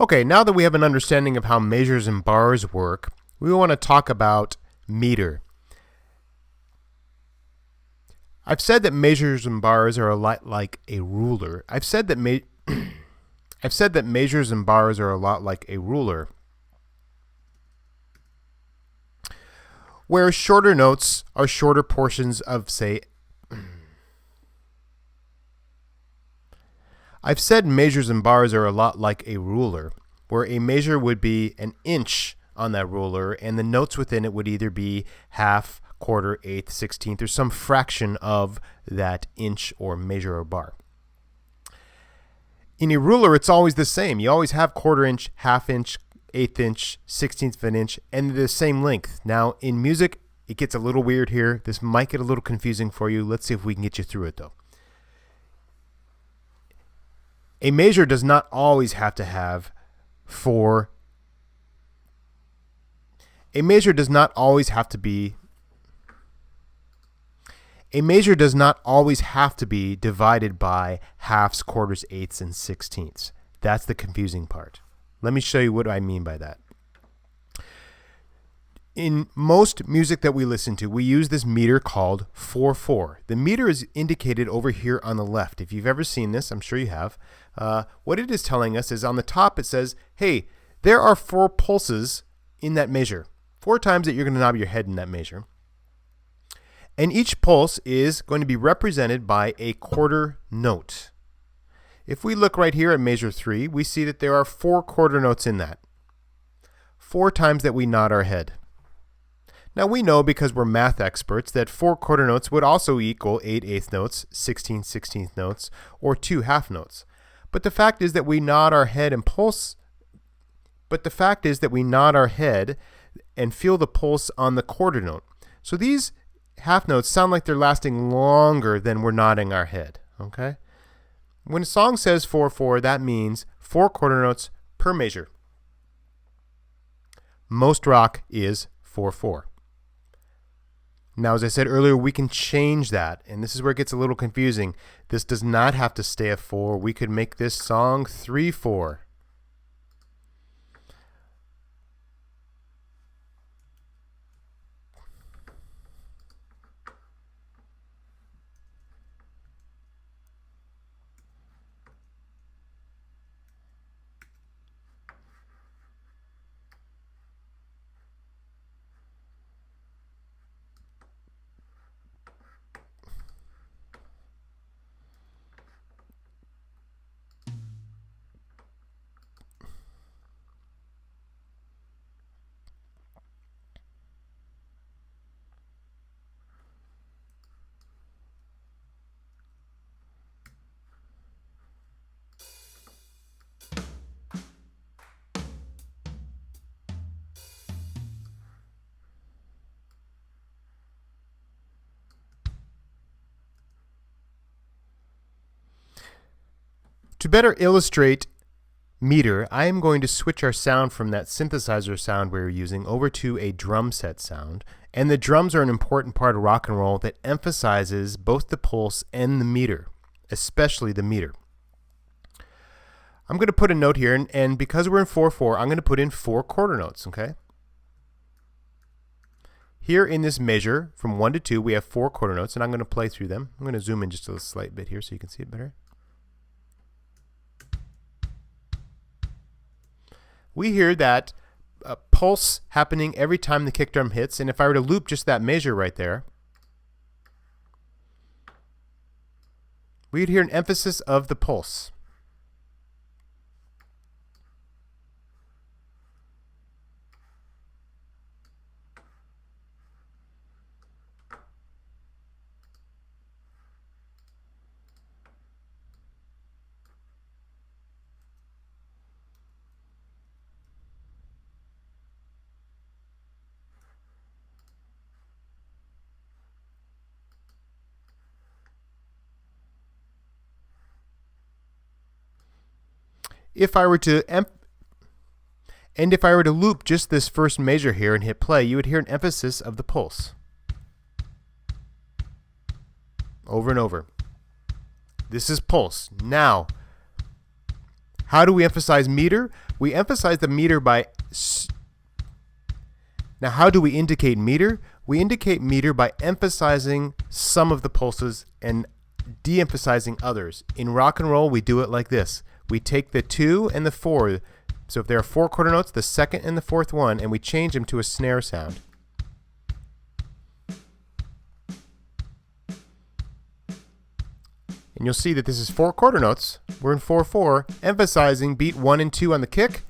Okay, now that we have an understanding of how measures and bars work, we want to talk about meter. I've said that measures and bars are a lot like a ruler. I've said that measures and bars are a lot like a ruler, where shorter notes are shorter portions of, say, I've said measures and bars are a lot like a ruler, where a measure would be an inch on that ruler, and the notes within it would either be half, quarter, eighth, 16th, or some fraction of that inch or measure or bar. In a ruler, it's always the same. You always have quarter inch, half inch, eighth inch, 16th of an inch, and they're the same length. Now, in music, it gets a little weird here. This might get a little confusing for you. Let's see if we can get you through it, though. A measure does not always have to have four. A measure does not always have to be divided by halves, quarters, eighths, and 16ths. That's the confusing part. Let me show you what I mean by that. In most music that we listen to, we use this meter called 4/4. The meter is indicated over here on the left. If you've ever seen this, I'm sure you have. What it is telling us is on the top it says, hey, there are 4 pulses in that measure. 4 times that you're going to knob your head in that measure. And each pulse is going to be represented by a quarter note. If we look right here at measure 3, we see that there are 4 quarter notes in that. 4 times that we nod our head. Now we know, because we're math experts, that 4 quarter notes would also equal 8 eighth notes, 16 16th notes, or 2 half notes. But the fact is that we nod our head and pulse. But the fact is that we nod our head and feel the pulse on the quarter note. So these half notes sound like they're lasting longer than we're nodding our head. Okay? When a song says 4/4, that means 4 quarter notes per measure. Most rock is 4/4. Now, as I said earlier, we can change that, and this is where it gets a little confusing. This does not have to stay a 4. We could make this song 3/4. To better illustrate meter, I am going to switch our sound from that synthesizer sound we were using over to a drum set sound. And the drums are an important part of rock and roll that emphasizes both the pulse and the meter, especially the meter. I'm going to put a note here, and because we're in 4/4, I'm going to put in 4 quarter notes, okay? Here in this measure, from 1 to 2, we have 4 quarter notes, and I'm going to play through them. I'm going to zoom in just a slight bit here so you can see it better. We hear that pulse happening every time the kick drum hits, and if I were to loop just that measure right there, we'd hear an emphasis of the pulse. If I were to loop just this first measure here and hit play, you would hear an emphasis of the pulse. Over and over. This is pulse. Now, How do we emphasize meter? We emphasize the meter by... Now, how do we indicate meter? We indicate meter by emphasizing some of the pulses and de-emphasizing others. In rock and roll, we do it like this. We take the 2 and the 4. So if there are 4 quarter notes, the second and the fourth one, and we change them to a snare sound. And you'll see that this is 4 quarter notes. We're in 4/4, emphasizing beat 1 and 2 on the kick,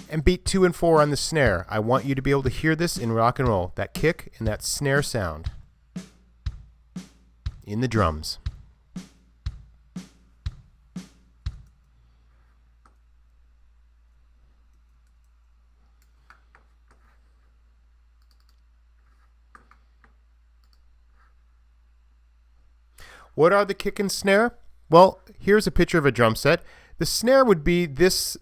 and beat 2 and 4 on the snare. I want you to be able to hear this in rock and roll, that kick and that snare sound in the drums. What are the kick and snare? Well, here's a picture of a drum set. The snare would be this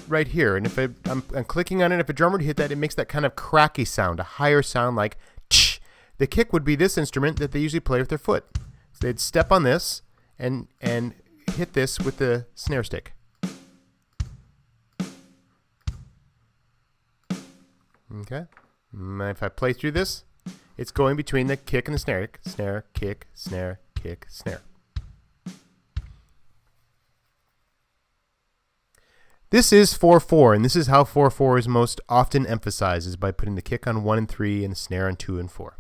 right here, and if I'm clicking on it, if a drummer would hit that, it makes that kind of cracky sound, a higher sound like tsh. The kick would be this instrument that they usually play with their foot. So they'd step on this and hit this with the snare stick. Okay. If I play through this, it's going between the kick and the snare. Snare, kick, snare, kick, snare. This is 4/4, and this is how 4/4 is most often emphasized, is by putting the kick on 1 and 3 and the snare on 2 and 4.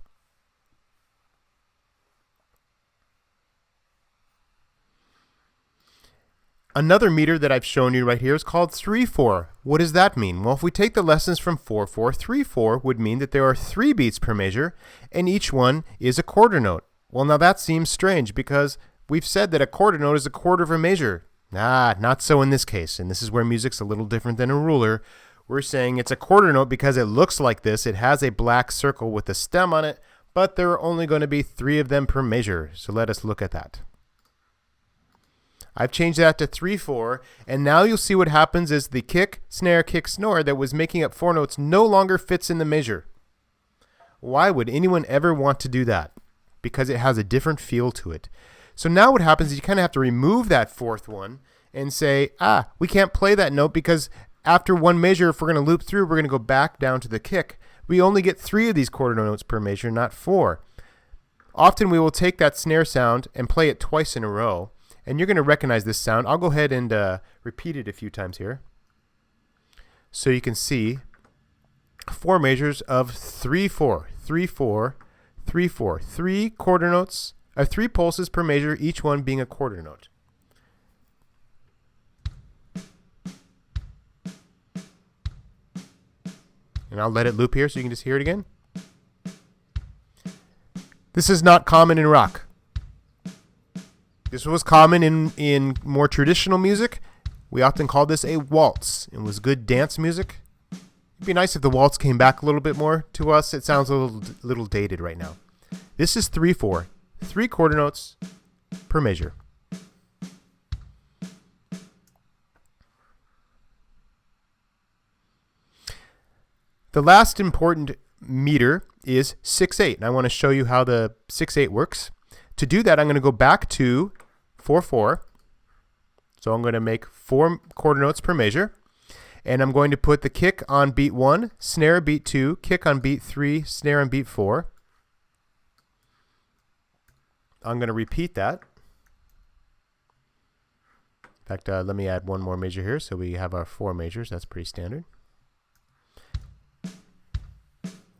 Another meter that I've shown you right here is called 3/4. What does that mean? Well, if we take the lessons from 4/4, 3/4 would mean that there are 3 beats per measure, and each one is a quarter note. Well, now that seems strange because we've said that a quarter note is a quarter of a measure. Not so in this case, and this is where music's a little different than a ruler. We're saying it's a quarter note because it looks like this. It has a black circle with a stem on it, but there are only going to be 3 of them per measure. So let us look at that. I've changed that to 3/4, and now you'll see what happens is the kick, snare, kick, snore that was making up 4 notes no longer fits in the measure. Why would anyone ever want to do that? Because it has a different feel to it. So now what happens is you kind of have to remove that 4th one and say, we can't play that note because after one measure, if we're going to loop through, we're going to go back down to the kick. We only get 3 of these quarter notes per measure, not 4. Often we will take that snare sound and play it twice in a row, and you're going to recognize this sound. I'll go ahead and repeat it a few times here. So you can see 4 measures of 3/4, 3/4, 3/4, 3 quarter notes, 3 pulses per measure, each one being a quarter note. And I'll let it loop here so you can just hear it again. This is not common in rock. This was common in more traditional music. We often called this a waltz. It was good dance music. It'd be nice if the waltz came back a little bit more to us. It sounds a little dated right now. This is 3/4, 3 quarter notes per measure. The last important meter is 6/8, and I want to show you how the 6/8 works. To do that, I'm going to go back to 4/4. So I'm going to make 4 quarter notes per measure, and I'm going to put the kick on beat 1, snare beat 2, kick on beat 3, snare on beat 4. I'm going to repeat that. In fact, let me add one more measure here so we have our 4 measures. That's pretty standard.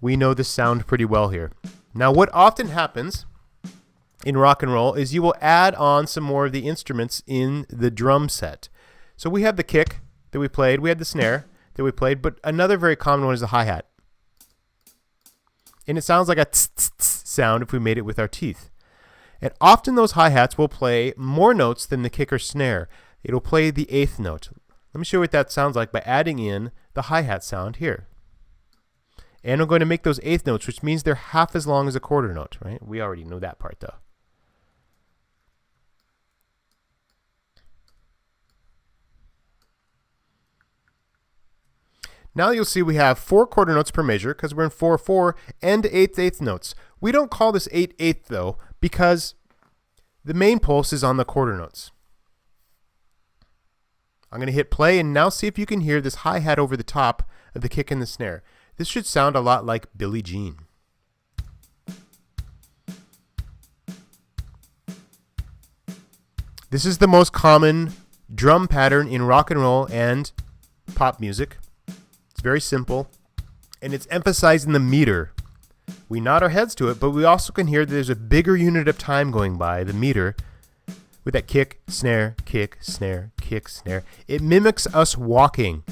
We know the sound pretty well here. Now, what often happens in rock and roll is you will add on some more of the instruments in the drum set. So we have the kick that we played, we had the snare that we played, but another very common one is the hi-hat. And it sounds like a tss, tss, tss sound if we made it with our teeth. And often those hi-hats will play more notes than the kick or snare. It'll play the 8th note. Let me show you what that sounds like by adding in the hi-hat sound here. And I'm going to make those 8th notes, which means they're half as long as a quarter note, right? We already know that part, though. Now you'll see we have 4 quarter notes per measure because we're in 4/4 and 8/8 notes. We don't call this 8/8 though because the main pulse is on the quarter notes. I'm going to hit play and now see if you can hear this hi-hat over the top of the kick and the snare. This should sound a lot like Billie Jean. This is the most common drum pattern in rock and roll and pop music. It's very simple, and it's emphasizing the meter. We nod our heads to it, but we also can hear that there's a bigger unit of time going by, the meter, with that kick, snare, kick, snare, kick, snare. It mimics us walking.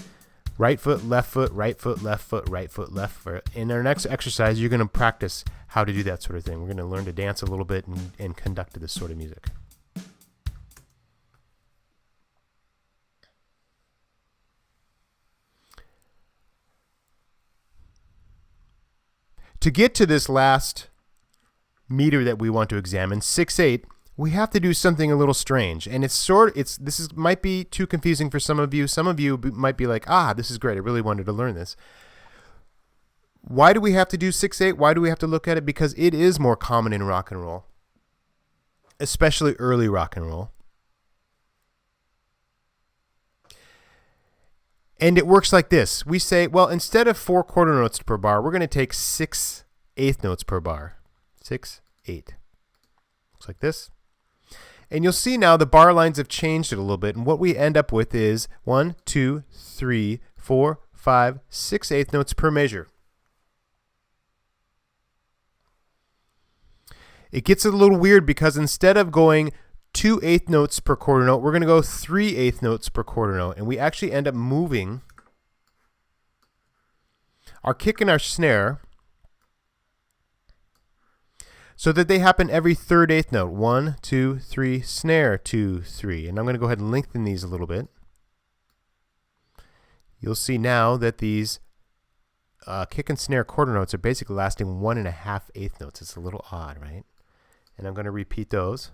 Right foot, left foot, right foot, left foot, right foot, left foot. In our next exercise, you're going to practice how to do that sort of thing. We're going to learn to dance a little bit and conduct to this sort of music. To get to this last meter that we want to examine, 6/8, we have to do something a little strange, and might be too confusing for some of you. Some of you might be like, this is great. I really wanted to learn this. Why do we have to do 6/8? Why do we have to look at it? Because it is more common in rock and roll, especially early rock and roll. And it works like this. We say, well, instead of 4 quarter notes per bar, we're going to take 6 eighth notes per bar. 6/8. Looks like this. And you'll see now the bar lines have changed it a little bit. And what we end up with is 1, 2, 3, 4, 5, 6 eighth notes per measure. It gets a little weird because instead of going 2 eighth notes per quarter note, we're going to go 3 eighth notes per quarter note. And we actually end up moving our kick and our snare so that they happen every third eighth note. 1, 2, 3, snare, 2, 3. And I'm going to go ahead and lengthen these a little bit. You'll see now that these kick and snare quarter notes are basically lasting 1.5 eighth notes. It's a little odd, right? And I'm going to repeat those.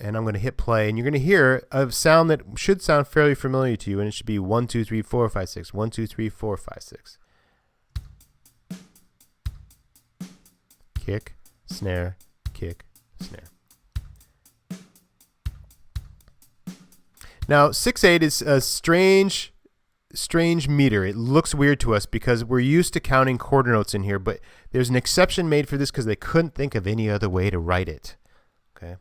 And I'm going to hit play, and you're going to hear a sound that should sound fairly familiar to you, and it should be 1, 2, 3, 4, 5, 6. 1, 2, 3, 4, 5, 6. Kick, snare, kick, snare. Now, 6/8 is a strange meter. It looks weird to us because we're used to counting quarter notes in here, but there's an exception made for this because they couldn't think of any other way to write it. Okay,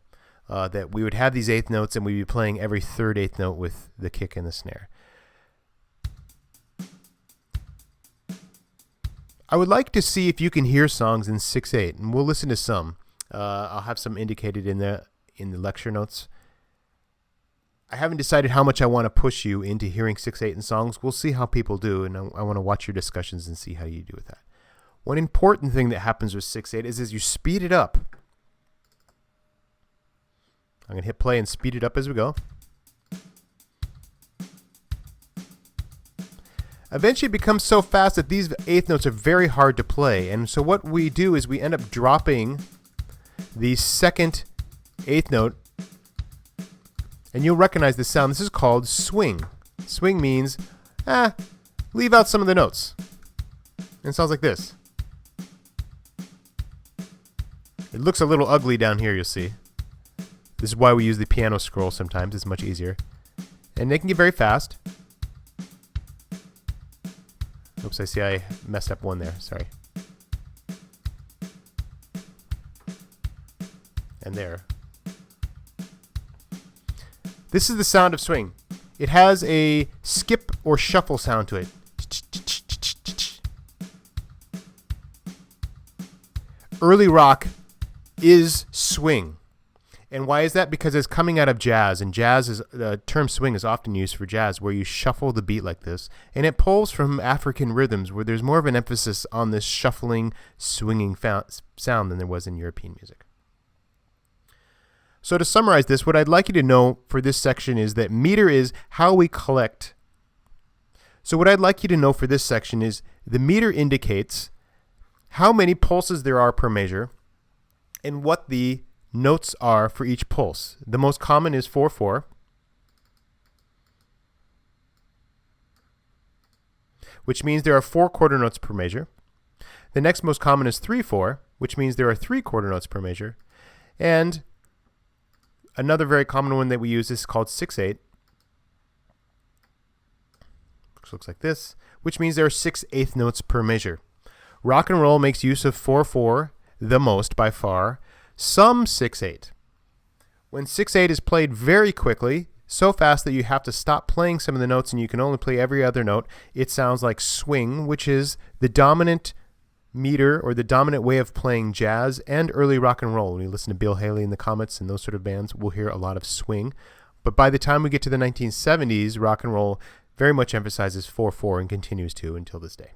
that we would have these eighth notes and we'd be playing every third eighth note with the kick and the snare. I would like to see if you can hear songs in 6/8, and we'll listen to some. I'll have some indicated in the lecture notes. I haven't decided how much I want to push you into hearing 6/8 in songs. We'll see how people do, and I want to watch your discussions and see how you do with that. One important thing that happens with 6/8 is as you speed it up. I'm going to hit play and speed it up as we go. Eventually it becomes so fast that these eighth notes are very hard to play. And so what we do is we end up dropping the second eighth note. And you'll recognize this sound. This is called swing. Swing means, leave out some of the notes. And it sounds like this. It looks a little ugly down here, you'll see. This is why we use the piano scroll sometimes. It's much easier. And they can get very fast. Oops, I see I messed up one there. Sorry. And there. This is the sound of swing. It has a skip or shuffle sound to it. Early rock is swing. And why is that? Because it's coming out of jazz, and the term swing is often used for jazz, where you shuffle the beat like this, and it pulls from African rhythms, where there's more of an emphasis on this shuffling, swinging sound than there was in European music. So to summarize this, what I'd like you to know for this section is that meter is how we collect. So what I'd like you to know for this section is the meter indicates how many pulses there are per measure, and what the notes are for each pulse. The most common is 4/4, which means there are 4 quarter notes per measure. The next most common is 3/4, which means there are 3 quarter notes per measure. And Another very common one that we use is called 6/8. Which looks like this, which means there are 6/8 notes per measure. Rock and roll makes use of 4/4 the most by far, some 6/8. When 6/8 is played very quickly, so fast that you have to stop playing some of the notes and you can only play every other note, it sounds like swing, which is the dominant meter or the dominant way of playing jazz and early rock and roll. When you listen to Bill Haley and the Comets and those sort of bands, we'll hear a lot of swing. But by the time we get to the 1970s, rock and roll very much emphasizes 4/4 and continues to until this day.